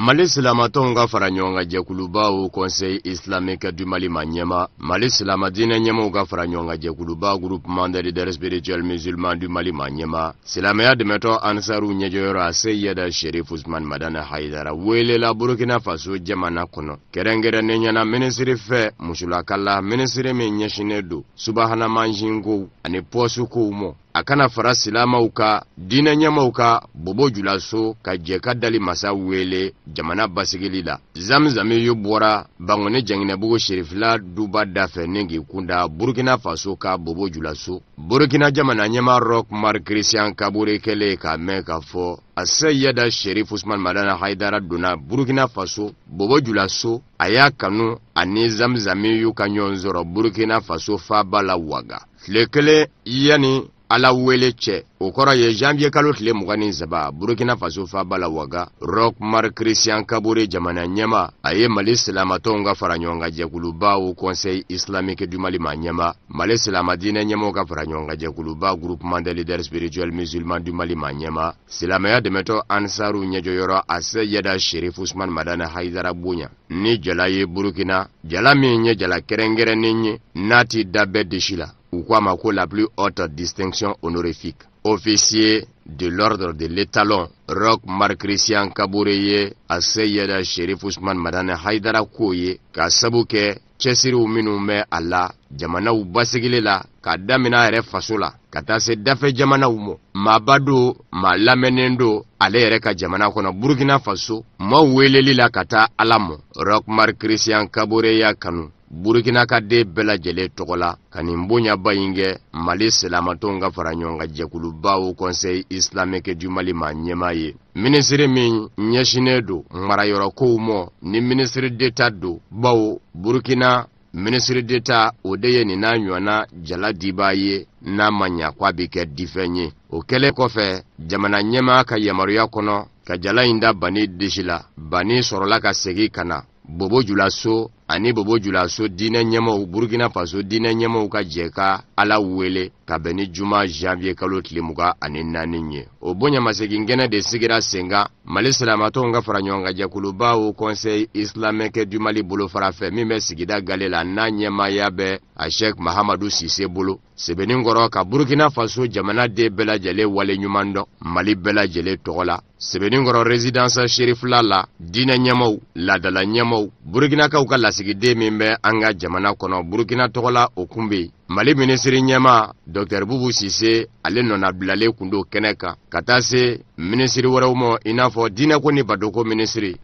Mali Silamatonga Faranyonga Jekuluba au Conseil islamique du Mali Manyema, Mali Silamadine Nyemoga Faranyonga Jekuluba, groupement des leaders spirituels musulmans du Mali Manyema, Silamea de Meto Ansaru Nyejora Seyeda Sherif Ousmane Madana Haidara, Wele la Burkina Faso Jamana Kono, Kerengere Nenyana Ministry Fe, Musulakala, Ministry Menyeshinedu, Subahana Manjingo, Ane Posuko Umo. Akana fara silama uka dina nyama uka bobo julaso ka jeka dali masa wele jamana basigili la zamzami yo bora bangone jangine bugo sherifla duba dafe nengi kunda Burkina Faso ka bobo julaso Burkina jamana nyama rock mar Christian Kabore kele ka meka fo asayada Sherif Ousmane Madana Haidara dona Burkina Faso bobo julaso aya kanu ani zamzami yo kanyonzoro Burkina Faso fa bala waga lekele yani ala wele che okora ye janvier kalo tile mugani zaba Burkina Faso fa bala waga rock mar Christian Kabore jamana nyama aye Mali Silamatonga Faranyonga Jekuluba au Conseil islamique du Mali Manyema Mali Silamadine Nyemoga Faranyonga Jekuluba groupement des leaders spirituels musulmans du Mali Manyema Silamea de Meto Ansaru Nyejoyoro ase yada Sherif Ousmane Madana Haidara Bunya ni jala ye Burkina jala minye jala kerengere ninyi nati dabe deshila ou quoi la plus haute distinction honorifique. Officier de l'ordre de l'étalon, Rock Mar Christian Kaboureye, Aseyeda Sherif Ousmane Madana Haidara Koye, ka sabuke, Chesiri Uminume Allah, Jamana ou Basigila, ka damina ere fasola, kata se dafe jamana umo, mabado, ma lamenendo, ale ere ka jamana kona Burkina Faso, ma weleli la kata alamo, Rock Mar Christian Kaboureye kanu. Burkina ka de bela jele tokola kanimbonya bayinge Mali Silamatonga Faranyonga Jekuluba au Conseil islamique du Mali Manyema ye ministre min nyeshinedo marayoro ko mo ni ministre d'état do bawo Burkina ministre d'état odeye ni nanywana jala dibaye na manya kwa bike difenye o kele kofe jamana nyema ka yamaruya kono ka jala inda bani dishila bani sorola ka segi kana bobo julaso ani bobo julaso dine nyemo Burkina Faso dine nyemo ka jeka ala wele ka beni juma janvier kalo tlimuga ani naninye obonya masegi ngene de sigira senga Mali Silamatonga Faranyonga Jekuluba au Conseil islamique du Mali bolo farafe mime sigida galela na nyema yabe a Sheikh Mahamadou Cissé bolo sebeni ngoro ka Burkina Faso jamana de bela jele wale nyumando Mali bela jele togola sebeni ngoro résidence Sherif Lala dine nyemo la dala nyemo Burkina ka ukala sigide mimbe anga jamana kono Burkina togola okumbe Mali ministre nyema Dr Boubou Cissé ale nona bilale kundo keneka katase ministre warawmo inafo dina ko ni badoko ministre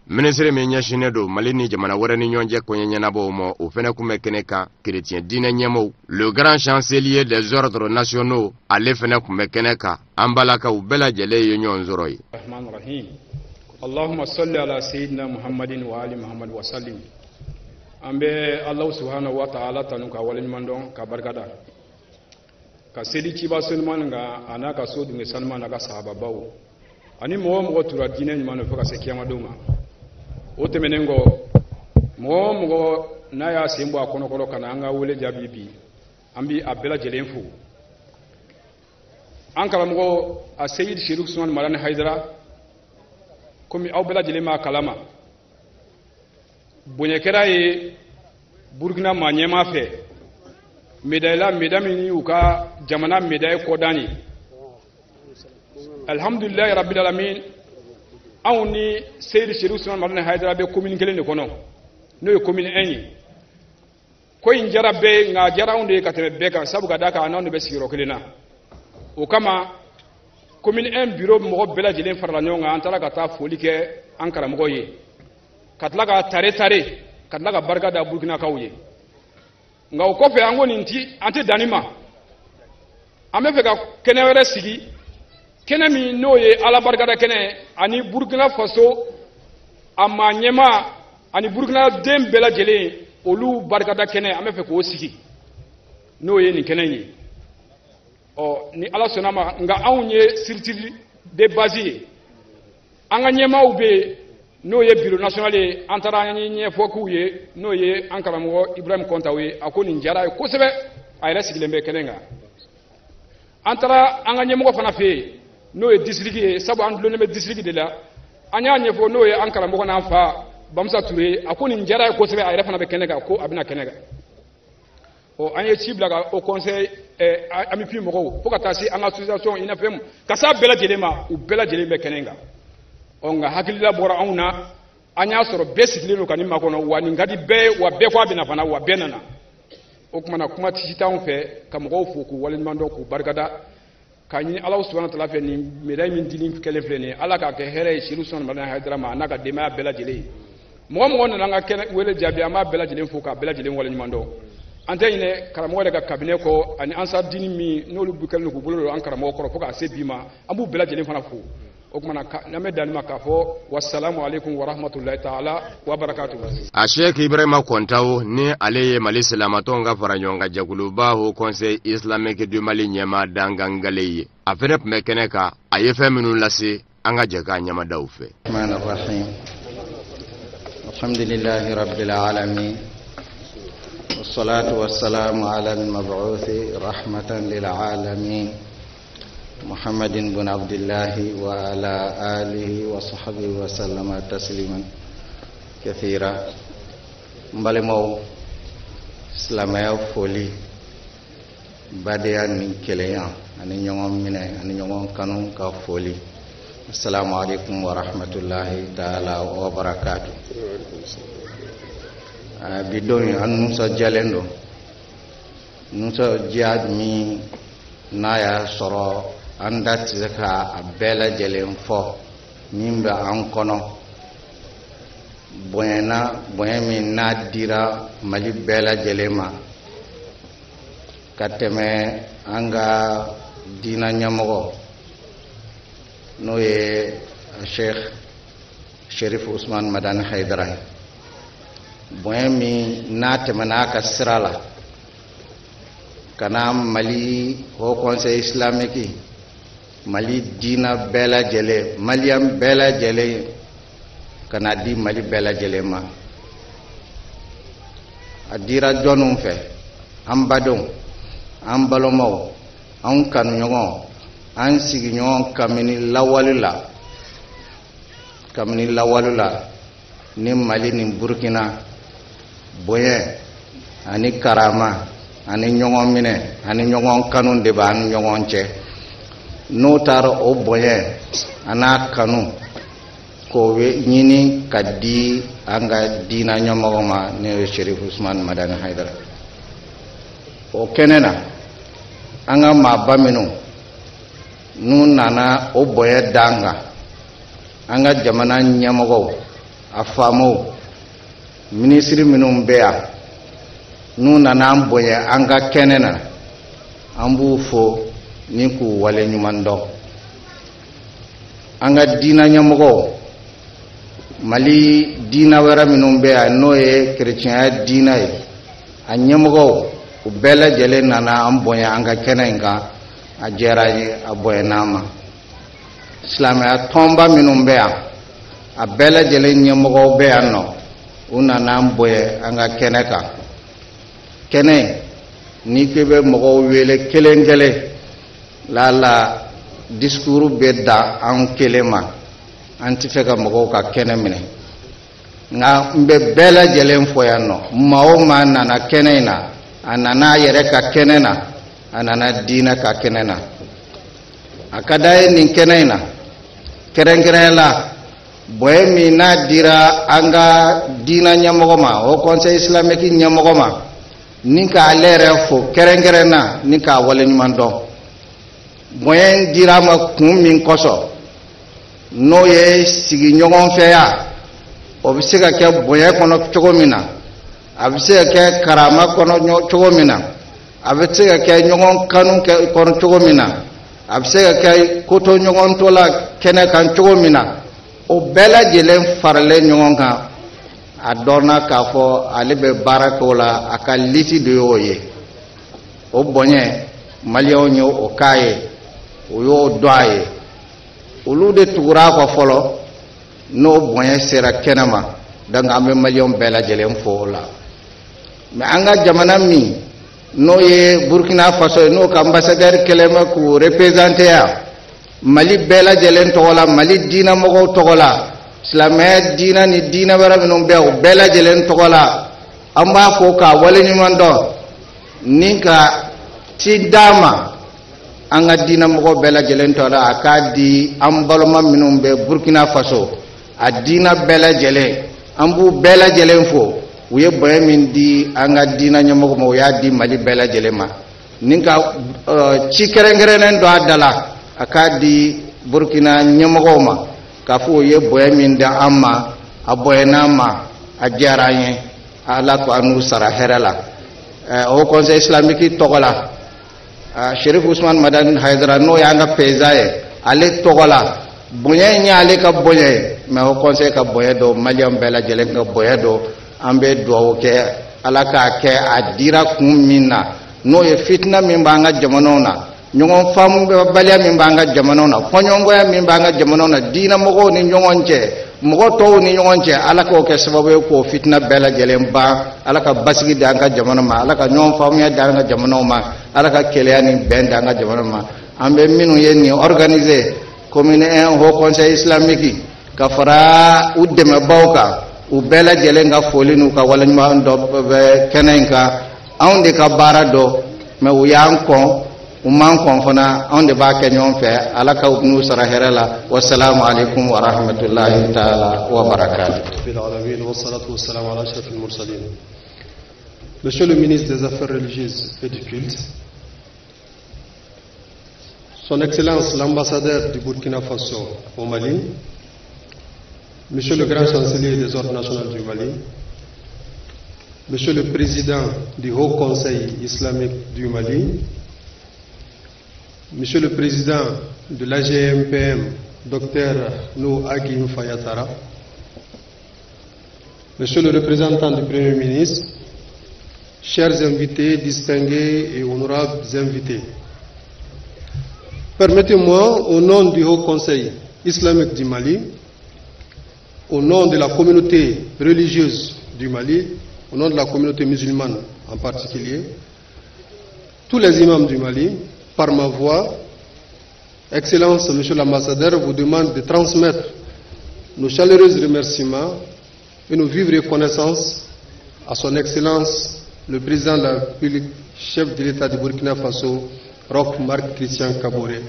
me nyashinedo Mali ni jamana wara ni nyonje ko nyana bo mo o fene kuma keneka chrétien dina nyemo le grand chancelier des ordres nationaux ale fene kuma keneka ambalaka ubela jele yenyon zoroy Rahman Rahim Allahumma salli ala sayyidina Muhammadin wa ali Muhammad wa sallim ambe Allah subhanahu wa ta'ala tanuka walin mandon ka barkada ka sedi ciba sulman nga anaka sodu nge salman aga sahaba bawo ani mo tura dine ni mano faka se kiyama donga o temenengo mo na ya sembo akono kolo kana anga wole jabibi ambi abela jelenfu ankala mo a Sayyid Sherif Ousmane Madana Haidara komi awbela jelema kalama bonyekera ye Burkina Manyema fe medayla medamini uka jamana meday kodani alhamdulillah rabbil alamin awni Sayyid Sherif Ousmane Madana Haidara be commune kelen ne kono no e commune enyi ko in jarabe nga jarawnde katebe beka sabu gadaka ananu be sigiro kelena o kama commune en bureau mo bela jelen farla nyonga antara kata foli ke ankara mo ye katlaga tare katlaga barka da Burkina kawye nga o kofe angoni nti anti danima amefe ka kenewere sigi kenemi noye ala barka da kene ani Burkina Faso amanyema ani Burkina dem bela jelen olu barka da kene amefe ko sigi noye ni kenenyi o ni ala sonama nga awnye sirtili de basier anga nyema ube no ye bureau national antara nye foku ye no ye ankara mo Ibrahim Kontawe akoni njara ko sebe ay resigilembe kenenga antara anga nyema ko fana fe no ye district ye sabu an lo ne district de la anya nyefo no ye an karamɔgɔ n'an fa Bamusa Ture a ko nin diyara ye kosɛbɛ a yɛrɛ fana bɛ kɛnɛ kan ko a bɛna kɛnɛ kan an ye ci bila ka au conseil AMIP mɔgɔw fo ka taa se an ka association INAFEM ka s'a bɛɛ lajɛlen ma u bɛɛ lajɛlen bɛ kɛnɛ kan nka hakilila bɔra anw na an y'a sɔrɔ bɛɛ sigilen don ka nin makɔnɔ wa nin ka di bɛɛ ye wa bɛɛ ko a bɛna fana wa bɛɛ nana o kumana kuma tisi t'anw fɛ ka mɔgɔw fo k'u waleɲuman dɔn k'u barikada k'a ɲini Alahu subahana wa taala fɛ nin médaille min dili kɛlen filɛ nin ye Ala k'a kɛ hɛrɛ ye Seydou Ousmane Madani Hayidara ma a n'a ka denbaya bɛɛ lajɛlen ye mɔgɔ mɔgɔ nana an ka kɛnɛ wele jaabi an b'a bɛɛ lajɛlen fo k'a bɛɛ lajɛlen waleɲuman dɔn an tɛ ɲinɛ karamɔgɔ yɛrɛ ka cabinet kɔ ani Ansar Dine min n'olu kɛlen don k'u bolo don an karamɔgɔ kɔrɔ fo k'a se bi ma an b'u bɛɛ lajɛlen fana fo o kumana n'an bɛ danni ma k'a fɔ wassalamu alaikum wa rahmatulahi taala wa barakatuhu. A Sheikh Ibrahima Kontaw ni ale ye Mali silamatɔnw ka fara ɲɔgɔn kan jɛkuluba Haut Conseil Islamique du Mali ɲɛma dangangale ye a fɛnɛ tun bɛ kɛnɛ kan a ye fɛn minnu lase an ka jɛ k'a ɲɛmadaw fɛ. Rahmanirrahim. Alhamdulillahi rabbil alamin. Wassalatu wassalamu ala al-mab'uthi rahmatan lil alamin. Muhammadin bin Abdillahi wa ala alihi wa sahbihi wa sallama tasliman kathira. Mbalemaw silamɛya foli badenya ni kelenya ani ɲɔgɔn minɛ ani ɲɔgɔn kanu ka foli. Assalamu alaikum wa rahmatullahi ta'ala wa barakatuh. Bidon an nusa jalen do nusa jihad mi n'a y'a sɔrɔ an da tɛ se ka a bɛɛ lajɛlen fɔ min bɛ an kɔnɔ bonya min n'a dira Mali bɛɛ lajɛlen ma ka tɛmɛ an ka diina ɲɛmɔgɔ n'o ye Sheikh Sherif Ousmane Madani Hayidara ye bonya min n'a tɛmɛna ka sira la ka na Mali Haut Conseil Islamique Mali diina bɛɛ lajɛlen Maliyɛn bɛɛ lajɛlen ka na di Mali bɛɛ lajɛlen ma a dira jɔnniw fɛ an badenw an balimaw an kanuɲɔgɔn an sigiɲɔgɔn kabini lawali la ni Mali ni Burkina bonya ani karama ani ɲɔgɔn minɛ ani ɲɔgɔn kanu de b'an ni ɲɔgɔn cɛ n'o taara o bonya ana kanu k'o ɲini ka di an ka diina ɲɛmɔgɔ ma ne ye Sherif Ousmane Madani Hayidara o kɛnɛ na an ka maaba minnu n'u nana o bonya d'an kan an ka jamana ɲɛmɔgɔw a faamaw minisiri minnu bɛ yan n'u nana an bonya an ka kɛnɛ na an b'u fo ni k'u wale ɲuman dɔn an ka diina ɲɛmɔgɔw Mali diina wɛrɛ minnu bɛ yan n'o ye kerecɛnya diina ye a ɲɛmɔgɔw u bɛɛ lajɛlen nana an bonya an ka kɛnɛ in kan a diyara an ye a bonyana an ma silamɛya tɔnba minnu bɛ yan a bɛɛ lajɛlen ɲɛmɔgɔw bɛ yan nɔ u nana an bonya an ka kɛnɛ kan kɛnɛ n'i ko i bɛ mɔgɔw wele kelen kelen la discours bɛ da an kelen ma an tɛ fɛ ka mɔgɔw ka kɛnɛ minɛ nka n bɛ bɛɛ lajɛlen fɔ yan nɔ maa o maa nana kɛnɛ in na a nana a yɛrɛ ka kɛnɛ na a nana diinɛ ka kɛnɛ na a ka d'a ye nin kɛnɛ in na kɛrɛnkɛrɛnnen la bonya min n'a dira an ka diina ɲɛmɔgɔ ma o conseil islamique ɲɛmɔgɔ ma ni k'ale yɛrɛ fo kɛrɛnkɛrɛnnen na ni k'a waleɲuman dɔn bonya in dira ma kun min kosɔn n'o ye sigiɲɔgɔn fɛya o bɛ se ka kɛ bonya kɔnɔ cogo min na a bɛ se ka kɛ karama kɔnɔ cogo min na a bɛ se ka kɛ ɲɔgɔn kanu kɔnɔ cogo min na a bɛ se ka kɛ koto ɲɔgɔn to la kɛnɛ kan cogo min na o bɛɛ lajɛlen faralen ɲɔgɔn kan a dɔnna k'a fɔ ale bɛ baara kɛ o la a ka lisi de y'o ye o bonya maliyɛnw ye o k'a ye o y'o dɔn a ye olu de tugura a kɔ fɔlɔ n'o bonya sera kɛnɛ ma donc an bɛ maliyɛnw bɛɛ lajɛlen fo o la mais an ka jamana min n'o ye Burkina Faso ye n'o ka ambassadeur kɛlen bɛ k'u représenter yan Mali bɛɛ lajɛlen tɔgɔ la Mali diinɛ mɔgɔw tɔgɔ la silamɛ diina ni diina wɛrɛ minnu bɛ u bɛɛ lajɛlen tɔgɔ la an b'a fɔ k'a waleɲuman dɔn ni ka ci d'a ma an ka diina mɔgɔ bɛɛ lajɛlen tɔgɔ la a k'a di an balima minnu bɛ Burkina Faso a diina bɛɛ lajɛlen an b'u bɛɛ lajɛlen fo u ye bonya min di an ka diina ɲɛmɔgɔ ma u y'a di Mali bɛɛ lajɛlen ma ni ka ci kɛrɛnkɛrɛnnen dɔ a da la a k'a di Burkina ɲɛmɔgɔw ma k'a fɔ u ye bonya min di an ma a bonyana an ma a diyara an ye Ala ko an n'u sara hɛrɛ la au conseil islamique tɔgɔ la Cherif Ousmane Madani Haidara n'o y'an ka président ye ale tɔgɔ la bonya in y'ale ka bonya ye mais au conseil ka bonya do malien bɛɛ lajɛlen ka bonya do an bɛ dugawu kɛ Ala k'a kɛ a dira kun min na n'o ye fitina min b'an ka jamanaw na ɲɔgɔn faamubaliya min b'an ka jamanaw na fɔɲɔgɔnkɔya min b'an ka jamanaw na diinɛ mɔgɔw ni ɲɔgɔn cɛ mɔgɔ tɔw ni ɲɔgɔn cɛ Ala k'o kɛ sababu ye k'o fitina bɛɛ lajɛlen ban Ala ka basigi di an ka jamana ma Ala ka ɲɔgɔn faamuya di an ka jamanaw ma Ala ka kɛlɛya ni bɛn di an ka jamana ma an bɛ minnu ye nin organiser commune 1 haut conseil islamique ka fara u dɛmɛbaaw kan u bɛɛ lajɛlen ka foli n'u ka waleɲuman dɔ bɛ kɛnɛ in kan anw de ka baara dɔ mais u y'an kɔn u m'an kɔn fana anw de b'a kɛ ɲɔgɔn fɛ Ala ka n'u sara hɛrɛ la wassalamu alaikum wa rahmatullahi ta'ala wa barakatuh. Monsieur le ministre des Affaires religieuses et du culte, Son Excellence l'ambassadeur du Burkina Faso au Mali, Monsieur le grand chancelier des ordres nationaux du Mali, Monsieur le président du Haut Conseil islamique du Mali, Monsieur le président de l'AGMPM, Dr Nou Agim Fayatara, Monsieur le représentant du Premier ministre, chers invités, distingués et honorables invités, permettez-moi, au nom du Haut Conseil islamique du Mali, au nom de la communauté religieuse du Mali, au nom de la communauté musulmane en particulier, tous les imams du Mali, par ma voix, Excellence, Monsieur l'ambassadeur, vous demande de transmettre nos chaleureux remerciements et nos vives reconnaissances à Son Excellence, le président de la République, chef de l'État du Burkina Faso, Roch Marc Christian Kaboré,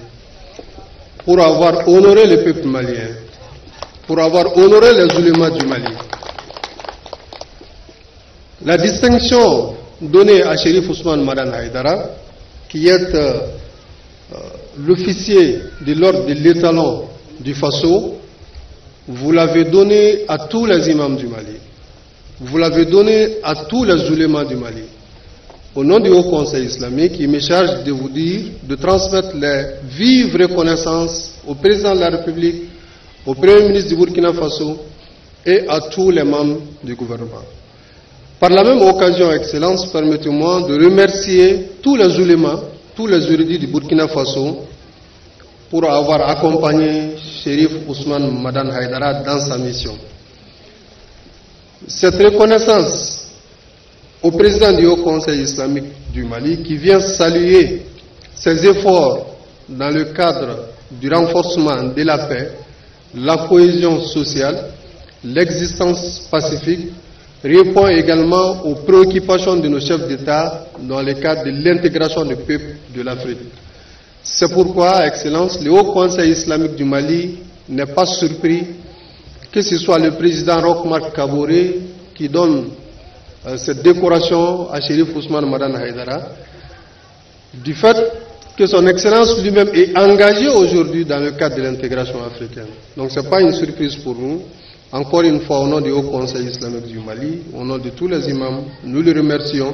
pour avoir honoré le peuple malien, pour avoir honoré les oulémas du Mali. La distinction donnée à Cherif Ousmane Madani Haidara, qui est l'officier de l'ordre de l'étalon du Faso, vous l'avez donnée à tous les imams du Mali. Vous l'avez donnée à tous les oulémas du Mali. Au nom du Haut Conseil islamique, il me charge de vous dire, de transmettre les vives reconnaissances au président de la République, au Premier ministre du Burkina Faso et à tous les membres du gouvernement. Par la même occasion, Excellence, permettez-moi de remercier tous les oulémas, tous les érudits du Burkina Faso pour avoir accompagné Cherif Ousmane Madani Haidara dans sa mission. Cette reconnaissance au président du Haut Conseil islamique du Mali qui vient saluer ses efforts dans le cadre du renforcement de la paix, la cohésion sociale, l'existence pacifique, répond également aux préoccupations de nos chefs d'État dans le cadre de l'intégration des peuples de l'Afrique. C'est pourquoi, Excellence, le Haut Conseil islamique du Mali n'est pas surpris que ce soit le président Roch Marc Kaboré qui donne cette décoration à Cherif Ousmane Madani Haidara, du fait que son Excellence lui-même est engagé aujourd'hui dans le cadre de l'intégration africaine. Donc ce n'est pas une surprise pour nous. Encore une fois, au nom du Haut Conseil islamique du Mali, au nom de tous les imams, nous le remercions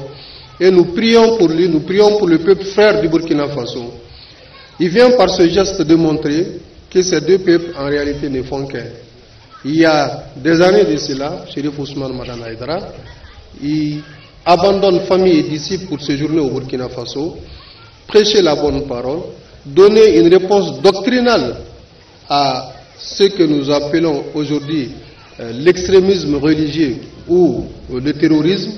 et nous prions pour lui, nous prions pour le peuple frère du Burkina Faso. Il vient par ce geste démontrer que ces deux peuples en réalité ne font qu'un. Il y a des années de cela, Cherif Ousmane Madani Haidara, il abandonne famille et disciples pour séjourner au Burkina Faso, prêcher la bonne parole, donner une réponse doctrinale à ce que nous appelons aujourd'hui l'extrémisme religieux ou le terrorisme.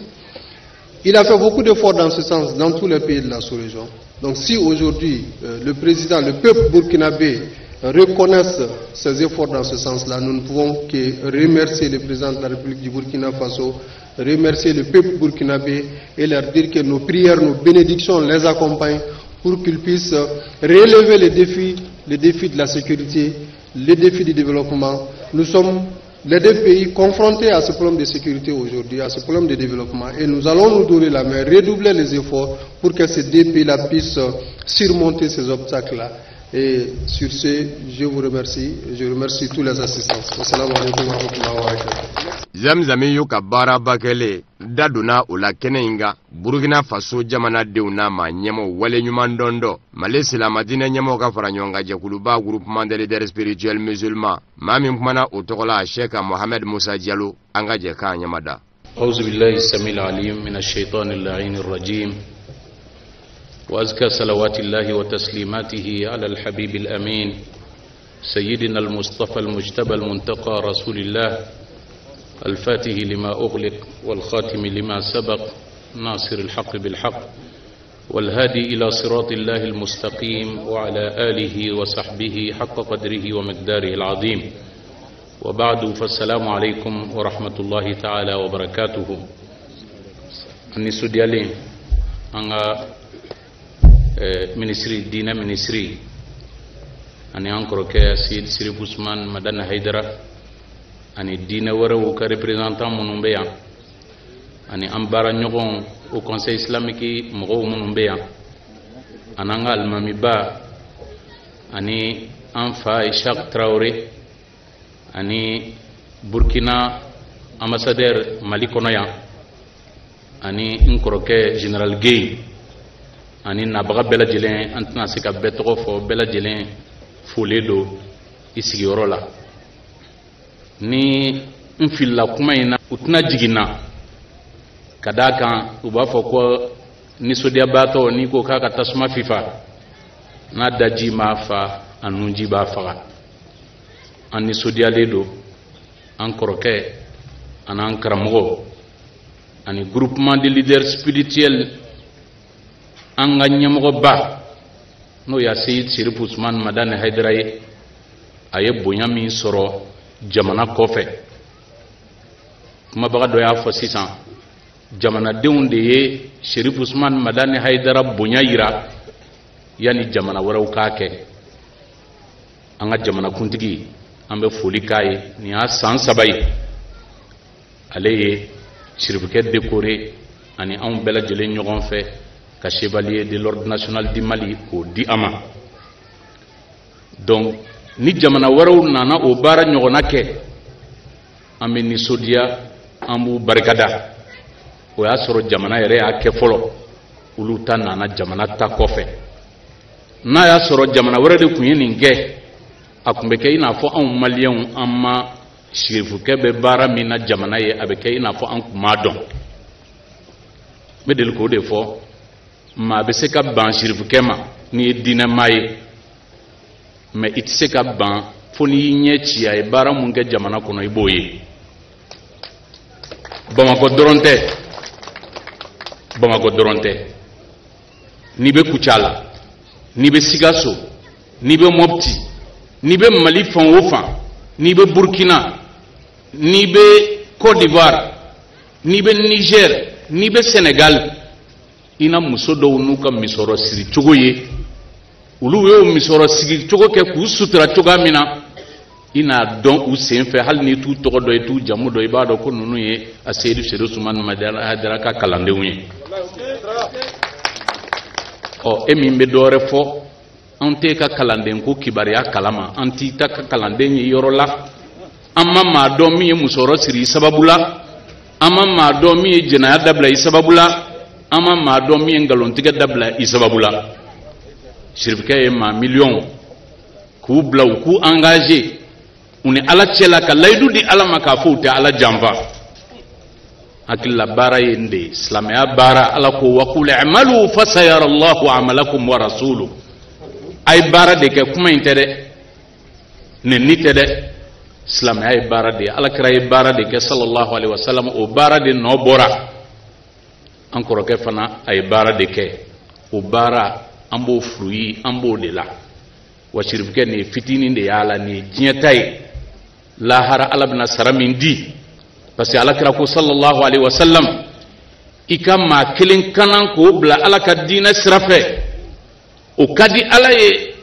Il a fait beaucoup d'efforts dans ce sens dans tous les pays de la sous-région. Donc si aujourd'hui le président, le peuple burkinabé reconnaissent ces efforts dans ce sens-là. Nous ne pouvons que remercier le président de la République du Burkina Faso, remercier le peuple burkinabé et leur dire que nos prières, nos bénédictions les accompagnent pour qu'ils puissent relever les défis de la sécurité, les défis du développement. Nous sommes les deux pays confrontés à ce problème de sécurité aujourd'hui, à ce problème de développement, et nous allons nous donner la main, redoubler les efforts pour que ces deux pays-là puissent surmonter ces obstacles-là. Et sur ce, je vous remercie, je remercie tous les assistants. Assalamu alaikum wa rahmatullahi wa barakatuh. Zamzami yo ka baara bakele daduna o la kɛnɛ in kan Burkina Faso jamanadenw n'a ma ɲɛmɔw waleɲuman dɔn dɔ Mali silamadinɛ ɲɛmɔw ka fara ɲɔgɔn kan jɛkuluba groupement des leaders spirituels musulmans maa min kumana o tɔgɔ la Cheikh Mohamed Musa Diallo an ka jɛ k'a ɲɛmada. أعوذ بالله السميع العليم من الشيطان اللعين الرجيم وأزكى صلوات الله وتسليماته على الحبيب الأمين سيدنا المصطفى المجتبى المنتقى رسول الله الفاتح لما أغلق والخاتم لما سبق ناصر الحق بالحق والهادي إلى صراط الله المستقيم وعلى آله وصحبه حق قدره ومقداره العظيم وبعد فالسلام عليكم ورحمة الله تعالى وبركاته. أني سوديالين أنا ministry dina ministry ani encore ke Sid Sirif Ousmane Madana Haidara ani dina warawu ka représentant munumbe ya ani ambara nyogon au conseil islamique mo munumbe ya ananga almami ba ani anfa Ishaq Traoré ani Burkina ambassadeur Mali kono ya ani encore ke général Guèye ani nabaga bɛɛ lajɛlen an tɛna se ka bɛɛ tɔgɔ fɔ bɛɛ lajɛlen folen don i sigiyɔrɔ la ni n filila kuma in na u tɛna jigin na ka d'a kan u b'a fɔ ko nisɔndiyabaatɔ n'i ko k'a ka tasuma fifa n'a daji m'a fa a nunji b'a faga an nisɔndiyalen don an kɔrɔkɛ ani an karamɔgɔ ani groupement de leaders spirituels an ka ɲɛmɔgɔ ba n'o ya Seyid Sirif Ousmane Madani Haidara ye a ye bonya min sɔrɔ jamana kɔfɛ kumabaga dɔ y'a fɔ sisan jamanadenw de ye Sirif Ousmane Madani Haidara bonya yira yanni jamana wɛrɛw k'a kɛ an ka jamanakuntigi an bɛ foli k'a ye nin y'a san 3 ye ale ye Sirifukɛ décoré ani anw bɛɛ lajɛlen ɲɔgɔn fɛ ka chevalier de l'ordre national du Mali k'o di a ma donc ni jamana wɛrɛw nana o baara ɲɔgɔnna kɛ an bɛ nisɔndiya an b'u barikada o y'a sɔrɔ jamana yɛrɛ y'a kɛ fɔlɔ olu ta nana jamana ta kɔfɛ n'a y'a sɔrɔ jamana wɛrɛ de tun ye nin kɛ a tun bɛ kɛ i n'a fɔ anw maliyɛnw an ma Sirifukɛ bɛ baara min na jamana ye a bɛ kɛ i n'a fɔ an tun m'a dɔn n bɛ deli k'o de fɔ maa bɛ se ka ban Sirifukɛ ma n'i ye diinɛmaa ye mais i tɛ se ka ban fo n'i y'i ɲɛ ci a ye baara mun kɛ jamana kɔnɔ i b'o ye Bamakɔ dɔrɔn tɛ n'i bɛ Kucala n'i bɛ Sikaso n'i bɛ Mopti n'i bɛ Mali fan o fan n'i bɛ Burkina n'i bɛ Côte d'Ivoire n'i bɛ Niger n'i bɛ Sénégal ina muso dɔw n'u ka misɔrɔ siri cogo ye olu y'o misɔrɔ sigi cogo kɛ k'u sutura cogoya min na i n'a dɔn u sen fɛ hali n'i t'u tɔgɔ dɔn i t'u jamu dɔn i b'a dɔn ko ninnu ye a Seyid Sirif Ousmane Madani Haidara ka kalandenw ye e min bɛ dɔ wɛrɛ fɔ an tɛ ka kalanden ko kibariya kalama an t'i ta ka kalanden ye yɔrɔ la an ma maa dɔn min ye musɔrɔ siri i sababu la an ma maa dɔn min ye jɛnɛya dabila i sababu la an ma maa dɔn min ye nkalontigɛ dabila i sababu la Sirifukɛ ye maa miliyɔnw k'u bila u k'u engagé u ni Ala cɛla ka layidu di Ala ma k'a fɔ u tɛ Ala janfa hakilila baara ye nin de ye silamɛya baara Ala ko wa qul i'malu fasayara Allahu amalakum wa rasuluhu a ye baara de kɛ kuma in tɛ dɛ nɛnni tɛ dɛ silamɛya ye baara de ye Alakira ye baara de kɛ sallallahu alaihi wasallam o baara de nɔ bɔra an kɔrɔkɛ fana a ye baara de kɛ o baara an b'o fruit an b'o de la wa shirifkɛ nin fitinin de y'a la nin ye diɲɛ ta ye lahara ala bɛna sara min di parce que alakira ko sallallahu alaihi wasallam i ka maa kelen kanan k'o bila ala ka diinɛ sira fɛ o ka di ala ye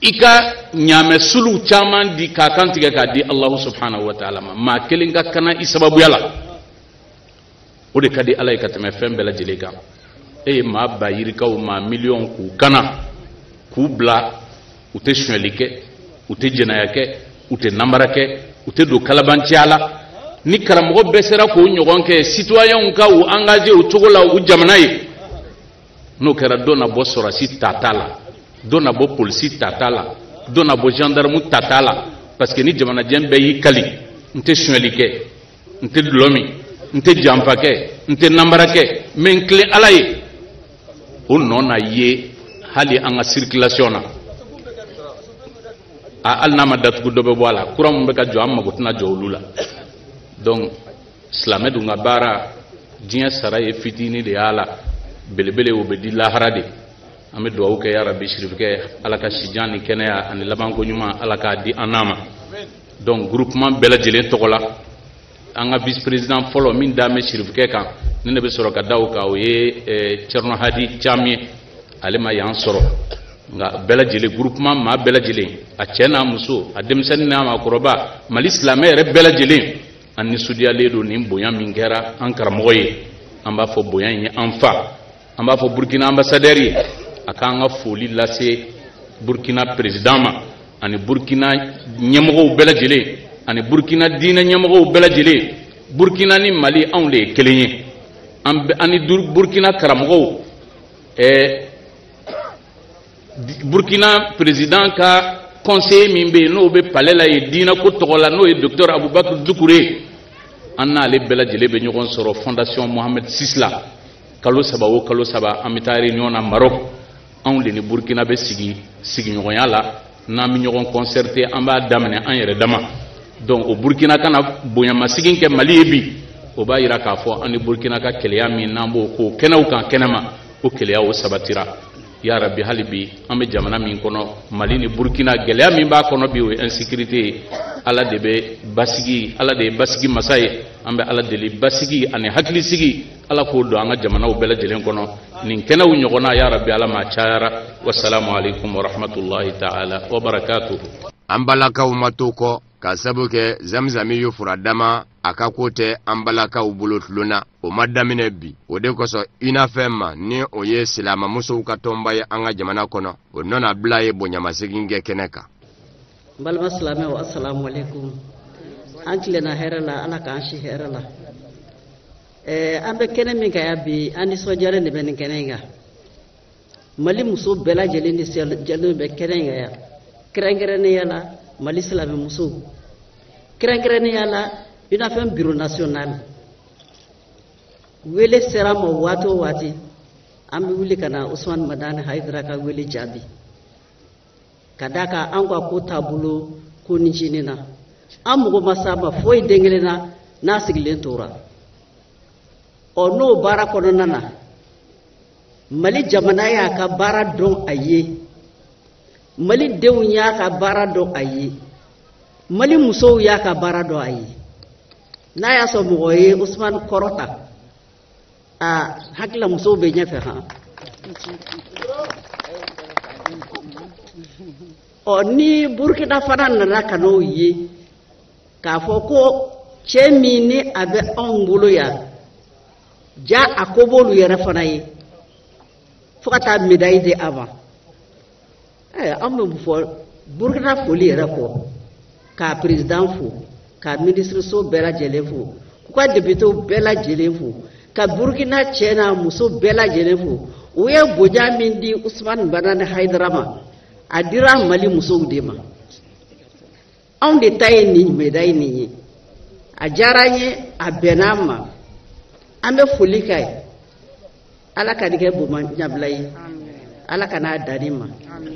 i ka ɲaamɛ suluw caman di k'a kantigɛ k'a di alahu subhanahu wa ta'ala ma maa kelen ka kanan i sababuya la o de ka di ala ye ka tɛmɛ fɛn bɛɛ lajɛlen kan e ye maa ba yirikaw maa miliyɔn k'u kana k'u bila u tɛ suɲɛli kɛ u tɛ jɛnaya kɛ u tɛ namara kɛ u tɛ don kalabanciya la ni karamɔgɔ bɛɛ sera k'o ɲɔgɔn kɛ citoyenw ka u engagé o cogo la u jamana ye n'o kɛra dɔ na bɔ sɔrɔsi tata la dɔ na bɔ polisi tata la dɔ na bɔ gendarme tata la parce que ni jamanajɛn bɛɛ y'i kali n tɛ suɲɛli kɛ n tɛ dulɔ min n tɛ janfa kɛ n tɛ namara kɛ mais n tilen ala ye o nɔ na ye hali an ka circulation na hali n'a ma datugu dɔ bɛ bɔ a la kura min bɛ ka jɔ an mago tɛna jɔ olu la donc silamɛ dun ka baara diɲɛ sara ye fitinin de y'a la belebele o bɛ di lahara de an bɛ dugawu kɛ ya rabi shirifkɛ ala ka sijan ni kɛnɛya ani labanko ɲuman ala k'a di an n'a ma donc groupement bɛɛ lajɛlen tɔgɔ la an ka vice président fɔlɔ min da mɛ shirifkɛ kan ni ne bɛ sɔrɔ ka da o kan o ye Cerno Hadi Cam ye ale ma yan sɔrɔ nka bɛɛ lajɛlen groupement maa bɛɛ lajɛlen a cɛ n'a muso a denmisɛnnin n'a maakɔrɔba Mali silamɛ yɛrɛ bɛɛ lajɛlen an nisɔndiyalen don nin bonya min kɛra an karamɔgɔ ye an b'a fɔ bonya in ye an fa an b'a fɔ Burkina ambassadeur ye a k'an ka foli lase Burkina président ma ani Burkina ɲɛmɔgɔw bɛɛ lajɛlen ani Burkina diinɛ ɲɛmɔgɔw bɛɛ lajɛlen Burkina ni Mali anw de ye kelen ye ani Burkina karamɔgɔw Burkina président ka conseiller min bɛ yen n'o bɛ palais la ye diinɛ ko tɔgɔ la n'o ye docteur Abubakar Dukure an n'ale bɛɛ lajɛlen bɛ ɲɔgɔn sɔrɔ fondation Mohamed VI la kalo saba o kalo saba an bɛ taa réunion na Maroc anw de ni Burkina bɛ sigiɲɔgɔnya la n'an bɛ ɲɔgɔn concerté an b'a daminɛ an yɛrɛ dama donc o Burkina kana bonyamasegin kɛ Mali ye bi o b'a jira k'a fɔ an ni Burkina ka kɛlɛya min n'an b'o k'o kɛnɛw kan kɛnɛma o kɛlɛya o sabatira ya rabi hali bi an bɛ jamana min kɔnɔ Mali ni Burkina gɛlɛya min b'a kɔnɔ bi o ye insécurité ye ala de bɛ basigi ala de ye basigi masa ye an bɛ ala deli basigi ani hakilisigi ala k'o don an ka jamanaw bɛɛ lajɛlen kɔnɔ nin kɛnɛw ɲɔgɔnna ya rabi ala ma cayara wassalamu alaikum warahmatullahi ta'ala wa barakatuhu an balakaw ma to kɔ ka sabu kɛ zamzami ye fura dama a ka ko tɛ an balakaw bolo tulonna o ma daminɛ bi o de kosɔn inafɛn ma ni o ye silamamusow ka tɔnba ye an ka jamana kɔnɔ o nɔna bila ye bonyamasegin kɛ kɛnɛ kan balima silamɛw assalamu alaikum an tilenna hɛrɛ la ala k'an si hɛrɛ la an bɛ kɛnɛ min kan ya bi an nisɔndiyalen de bɛ nin kɛnɛ in kan Mali muso bɛɛ lajɛlen nisɔndiyalen bɛ kɛnɛ in kan yan kɛrɛnkɛrɛnnenya la Mali silamɛ musow kɛrɛnkɛrɛnnenya la UNAFEM bureau national wele sera ma waati o waati an bɛ wuli ka na Usmani Madani Hayidara ka wele jaabi ka da kan an ka ko taabolo ko ni jinin na an mɔgɔ ma s'a ma foyi den kelen na n'a sigilen tora n'o baara kɔnɔna na Mali jamana y'a ka baara dɔn a ye Mali denw y'a ka baara dɔn a ye Mali musow y'a ka baara dɔn a ye n'a y'a sɔrɔ mɔgɔ ye Usmani kɔrɔta hakila musow bɛ ɲɛfɛ han ni Burkina fana nana ka n'o ye k'a fɔ ko cɛ min ni a bɛ anw bolo yan ja a ko b'olu yɛrɛ fana ye fo ka taa médaille di a ma an bɛ fɔ Burkina foli yɛrɛ kɔ k'a président fo ka ministre so bɛɛ lajɛlen fo k'u ka députéw bɛɛ lajɛlen fo ka Burkina cɛ n'a muso bɛɛ lajɛlen fo u ye bonya min di Usmani Madani Hayidara ma a dira Mali musow de ma anw de ta ye nin médaille nin ye a diyara an ye a bɛnna an ma an bɛ foli k'a ye ala ka nin kɛ boma ɲabila ye ala ka n'a danni ma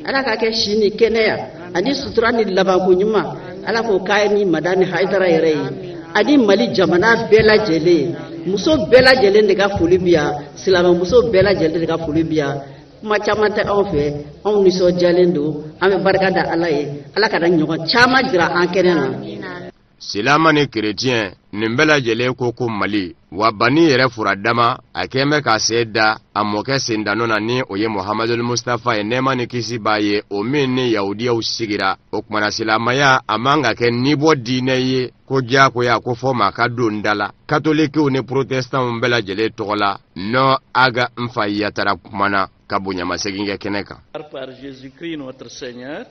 ala ka kɛ si ni kɛnɛya ani sutura ni labanko ɲuman ala k'o k'a ni Madani Hayidara yɛrɛ ye ani Mali jamana bɛɛ lajɛlen muso bɛɛ lajɛlen de ka foli bi yan silamɛ muso bɛɛ lajɛlen de ka foli bi yan kuma caman tɛ anw fɛ anw nisɔndiyalen don an bɛ barika da ala ye ala ka da ɲɔgɔn caman jira an kɛnɛ na. silama ni keretiyɛn nin bɛɛ lajɛlen ko ko mali wa bani yɛrɛ fura dama a kɛn bɛ ka se da a mɔkɛ sendano na ni o ye muhamadul mustafa ye nɛɛma ni kisi b'a ye o min ni yahudiyaw sigira o kumana silamaya a man ka kɛ nibɔ diinɛ ye ko diyagoya ko fɔ ma ka don da la katolikiw ni protestantw bɛɛ lajɛlen tɔgɔ la nɔ aga n fa yatara kumana ka bonyamasegin kɛ kɛnɛ kan. Par Jésus-Christ notre Seigneur,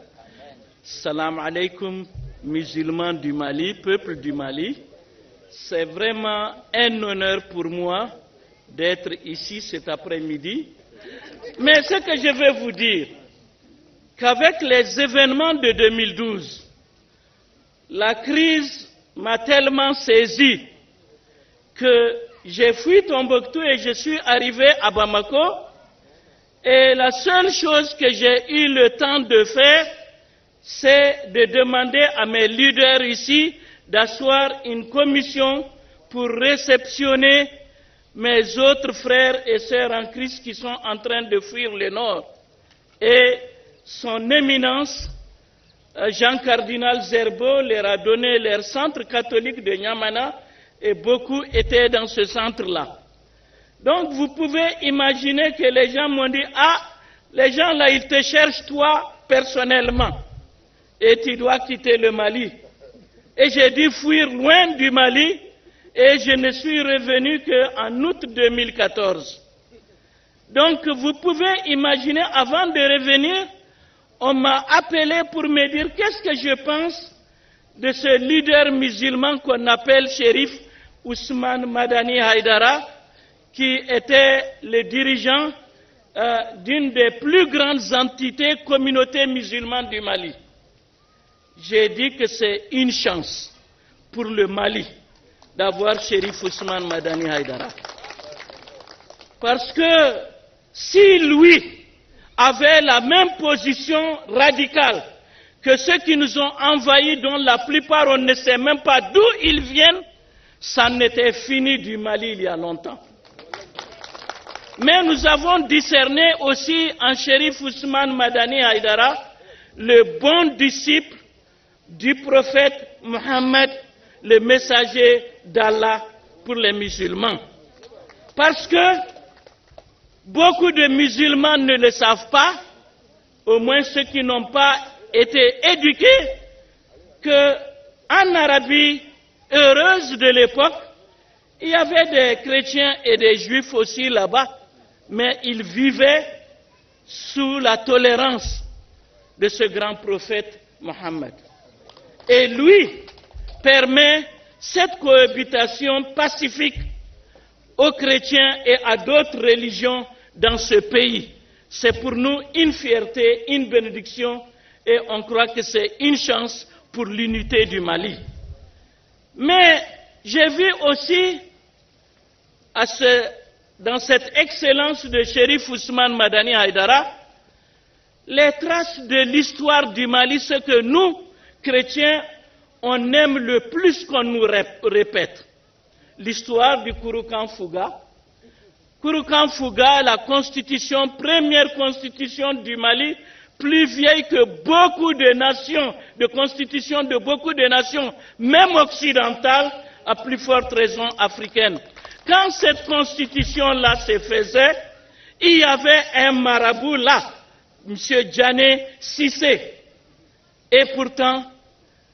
salam alaikum musulmans du Mali, peuple du Mali. C'est vraiment un honneur pour moi d'être ici cet après-midi. Mais ce que je vais vous dire, qu'avec les événements de 2012, la crise m'a tellement saisi que j'ai fui Tombouctou et je suis arrivé à Bamako. Et la seule chose que j'ai eu le temps de faire, c'est de demander à mes leaders ici d'asseoir une commission pour réceptionner mes autres frères et sœurs en Christ qui sont en train de fuir le Nord. Et son éminence, Jean Cardinal Zerbo, leur a donné leur centre catholique de Niamana et beaucoup étaient dans ce centre-là. Donc vous pouvez imaginer que les gens m'ont dit, ah, les gens là, ils te cherchent toi personnellement et tu dois quitter le Mali. Et j'ai dû fuir loin du Mali et je ne suis revenu qu'en août 2014. Donc vous pouvez imaginer, avant de revenir, on m'a appelé pour me dire qu'est-ce que je pense de ce leader musulman qu'on appelle Chérif Ousmane Madani Haïdara, qui était le dirigeant d'une des plus grandes entités communautés musulmanes du Mali. J'ai dit que c'est une chance pour le Mali d'avoir Chérif Ousmane Madani Haïdara. Parce que si lui avait la même position radicale que ceux qui nous ont envahis, dont la plupart on ne sait même pas d'où ils viennent, ça n'était fini du Mali il y a longtemps. Mais nous avons discerné aussi en Chérif Ousmane Madani Haïdara le bon disciple du prophète Mohammed, le messager d'Allah pour les musulmans. Parce que beaucoup de musulmans ne le savent pas, au moins ceux qui n'ont pas été éduqués, qu'en Arabie heureuse de l'époque, il y avait des chrétiens et des juifs aussi là-bas, mais ils vivaient sous la tolérance de ce grand prophète Mohammed. Et lui permet cette cohabitation pacifique aux chrétiens et à d'autres religions dans ce pays. C'est pour nous une fierté, une bénédiction, et on croit que c'est une chance pour l'unité du Mali. Mais j'ai vu aussi dans cette excellence de Chérif Ousmane Madani Haïdara les traces de l'histoire du Mali, ce que nous, chrétiens, on aime le plus qu'on nous répète. L'histoire du Kouroukan Fouga. Kouroukan Fouga, la constitution, première constitution du Mali, plus vieille que beaucoup de nations, de constitutions de beaucoup de nations, même occidentales, à plus forte raison africaine. Quand cette constitution-là se faisait, il y avait un marabout là, M. Djané Sissé. Et pourtant,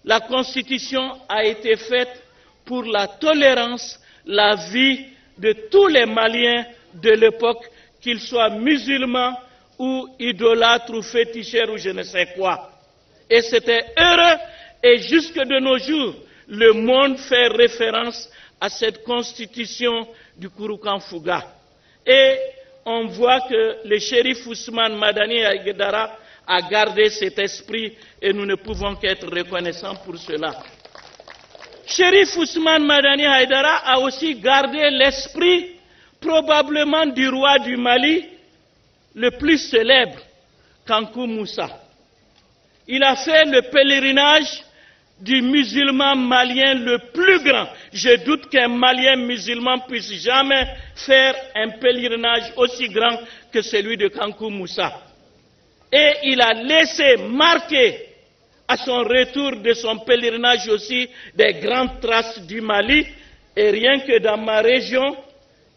la constitution a été faite pour la tolérance, la vie de tous les Maliens de l'époque, qu'ils soient musulmans ou idolâtres ou féticheurs ou je ne sais quoi. Et c'était heureux, et jusque de nos jours, le monde fait référence à cette constitution du Kouroukan Fouga. Et on voit que le shérif Ousmane Madani Haïdara a gardé cet esprit et nous ne pouvons qu'être reconnaissants pour cela. Shérif Ousmane Madani Haïdara a aussi gardé l'esprit probablement du roi du Mali le plus célèbre, Kankou Moussa. Il a fait le pèlerinage du musulman malien le plus grand. Je doute qu'un Malien musulman puisse jamais faire un pèlerinage aussi grand que celui de Kankou Moussa. Et il a laissé marquer à son retour de son pèlerinage aussi des grandes traces du Mali. Et rien que dans ma région,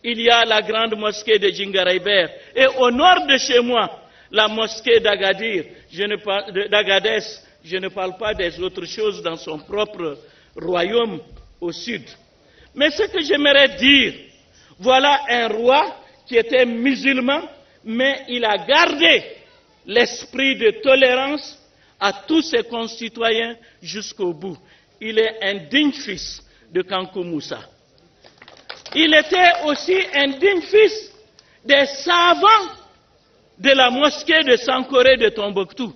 il y a la grande mosquée de Djingarayber. Et au nord de chez moi, la mosquée d'Agadir, d'Agadez, je ne parle pas des autres choses dans son propre royaume au sud. Mais ce que j'aimerais dire, voilà un roi qui était musulman, mais il a gardé l'esprit de tolérance à tous ses concitoyens jusqu'au bout. Il est un digne fils de Kankou Moussa. Il était aussi un digne fils des savants de la mosquée de Sankoré de Tombouctou.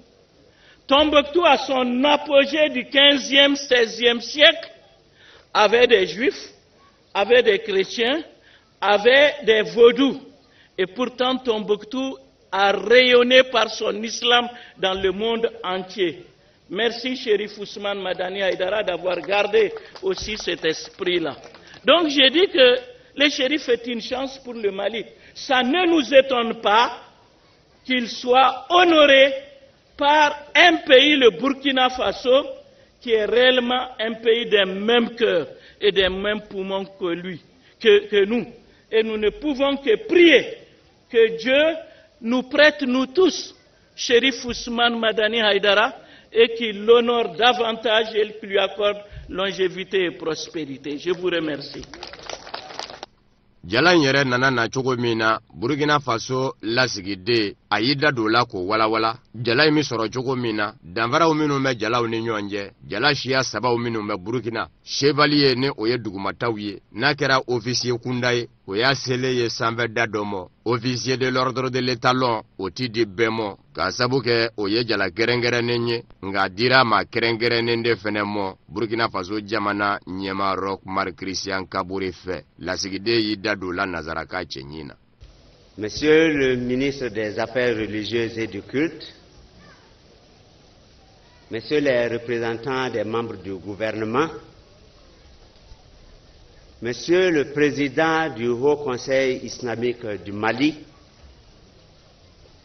Tombouctou, à son apogée du 15e, 16e siècle, avait des juifs, avait des chrétiens, avait des vaudous. Et pourtant, Tombouctou a rayonné par son islam dans le monde entier. Merci, Chérif Ousmane Madani Haïdara, d'avoir gardé aussi cet esprit-là. Donc, j'ai dit que le shérif est une chance pour le Mali. Ça ne nous étonne pas qu'il soit honoré par un pays, le Burkina Faso, qui est réellement un pays des mêmes cœurs et des mêmes poumons que nous. Et nous ne pouvons que prier que Dieu nous prête, nous tous, Chérif Ousmane Madani Haïdara, et qu'il l'honore davantage et qu'il lui accorde longévité et prospérité. Je vous remercie. Jala yɛrɛ nana na cogo min na Burkina Faso lasigiden a y'i da don la k'o walawala. Jala min sɔrɔ cogo min na danfaraw minnu bɛ jalaw ni ɲɔgɔn cɛ, jala siya sabaw minnu bɛ Burkina. Chevalier ni o ye dugumataw ye, n'a kɛra officier kunda ye, o y'a sele ye sanfɛ da dɔ mɔ. Officier de l'ordre de l'étalon, o ti di bɛɛ mɔ. K'a sabu kɛ o ye jala kɛrɛnkɛrɛnnen ye, nka dira ma kɛrɛnkɛrɛnnen de fɛnɛ mɔ Burkina Faso jamana ɲɛma Roch Marc Christian Kabore fɛ. Lasigiden y'i da don la nazaraka cɛɲi na. Monsieur le ministre des Affaires religieuses et du culte, Messieurs les représentants des membres du gouvernement, Monsieur le Président du Haut Conseil islamique du Mali,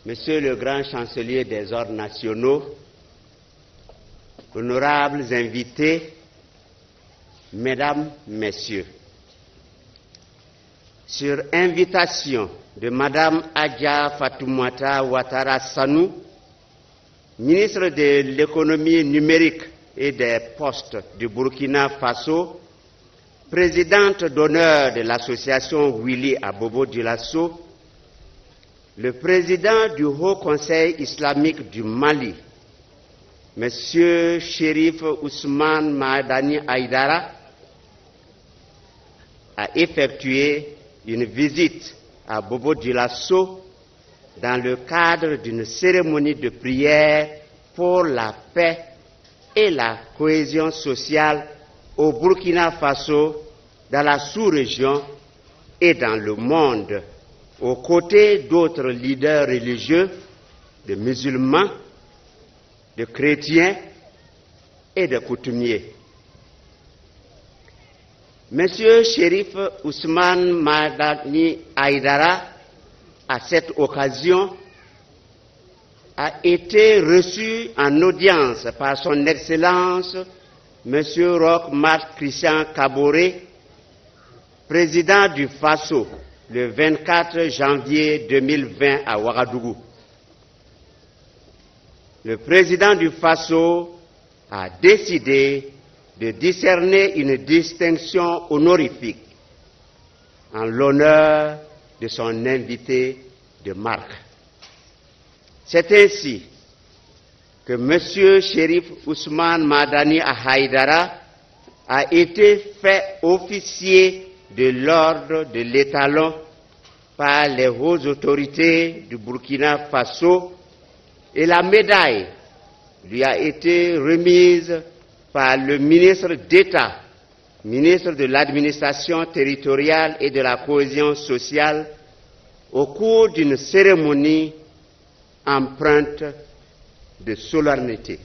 Monsieur le Grand Chancelier des Ordres nationaux, honorables invités, Mesdames, Messieurs, sur invitation de Madame Adja Fatoumata Ouattara Sanou, ministre de l'économie numérique et des postes du Burkina Faso, présidente d'honneur de l'association Willy Abobo Dioulasso, le président du Haut Conseil islamique du Mali, Monsieur Chérif Ousmane Madani Haïdara, a effectué une visite à Bobo Dioulasso dans le cadre d'une cérémonie de prière pour la paix et la cohésion sociale au Burkina Faso, dans la sous-région et dans le monde, aux côtés d'autres leaders religieux, de musulmans, de chrétiens et de coutumiers. Monsieur Chérif Ousmane Madani Haïdara, à cette occasion, a été reçu en audience par son Excellence Monsieur Roch Marc Christian Kabore, président du Faso, le 24 janvier 2020 à Ouagadougou. Le président du Faso a décidé de discerner une distinction honorifique en l'honneur de son invité de marque. C'est ainsi que M. Chérif Ousmane Madani Haïdara a été fait officier de l'ordre de l'étalon par les hautes autorités du Burkina Faso et la médaille lui a été remise par le ministre d'État, ministre de l'administration territoriale et de la cohésion sociale, au cours d'une cérémonie empreinte de solennité.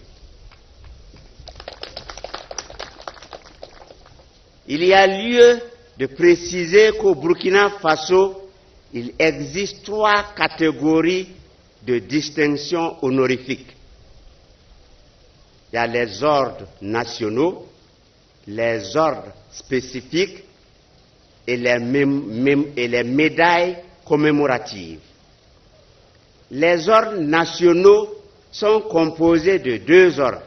il y a lieu de préciser qu'au Burkina Faso, il existe 3 catégories de distinction honorifiques. Il y a les ordres nationaux, les ordres spécifiques et les médailles commémoratives. Les ordres nationaux sont composés de 2 ordres.